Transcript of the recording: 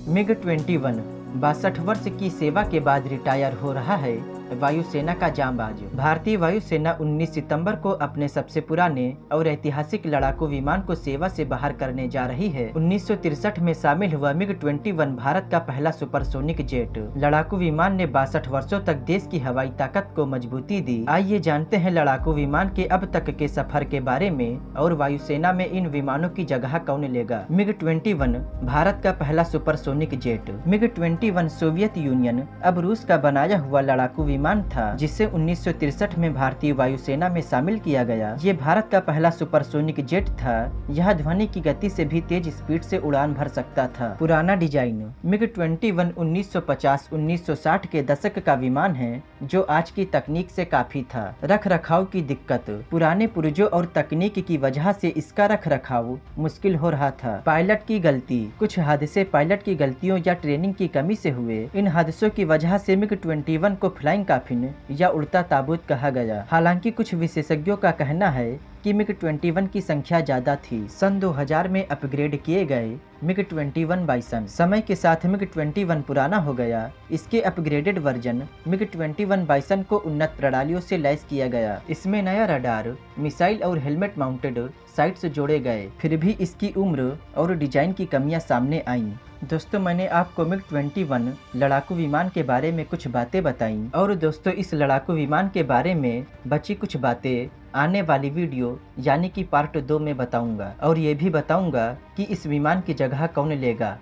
मिग-21 62 वर्ष की सेवा के बाद रिटायर हो रहा है वायुसेना का जांबाज। भारतीय वायुसेना 19 सितंबर को अपने सबसे पुराने और ऐतिहासिक लड़ाकू विमान को सेवा से बाहर करने जा रही है। 1963 में शामिल हुआ मिग-21 भारत का पहला सुपरसोनिक जेट लड़ाकू विमान ने 62 वर्षों तक देश की हवाई ताकत को मजबूती दी। आइए जानते हैं लड़ाकू विमान के अब तक के सफर के बारे में और वायुसेना में इन विमानों की जगह कौन लेगा। मिग-21 भारत का पहला सुपरसोनिक जेट। मिग-21 सोवियत यूनियन अब रूस का बनाया हुआ लड़ाकू विमान था, जिसे 1963 में भारतीय वायुसेना में शामिल किया गया। ये भारत का पहला सुपरसोनिक जेट था। यह ध्वनि की गति से भी तेज स्पीड से उड़ान भर सकता था। पुराना डिजाइन। मिग-21 1950-1960 के दशक का विमान है, जो आज की तकनीक से काफी था। रख रखाव की दिक्कत। पुराने पुर्जों और तकनीक की वजह से इसका रख रखाव मुश्किल हो रहा था। पायलट की गलती। कुछ हादसे पायलट की गलतियों या ट्रेनिंग की कमी से हुए। इन हादसों की वजह से मिग-21 को फ्लाइंग काफिन या उड़ता ताबूत कहा गया। हालांकि कुछ विशेषज्ञों का कहना है कि मिग-21 की संख्या ज्यादा थी। सन 2000 में अपग्रेड किए गए मिग-21 बाइसन। समय के साथ मिग-21 पुराना हो गया। इसके अपग्रेडेड वर्जन मिग-21 बाइसन को उन्नत प्रणालियों से लैस किया गया। इसमें नया रडार, मिसाइल और हेलमेट माउंटेड साइट्स जोड़े गए। फिर भी इसकी उम्र और डिजाइन की कमियां सामने आईं। दोस्तों, मैंने आपको मिग-21 लड़ाकू विमान के बारे में कुछ बातें बताई और दोस्तों इस लड़ाकू विमान के बारे में बची कुछ बातें आने वाली वीडियो यानी कि पार्ट 2 में बताऊंगा। और ये भी बताऊंगा कि इस विमान की जगह कौन लेगा।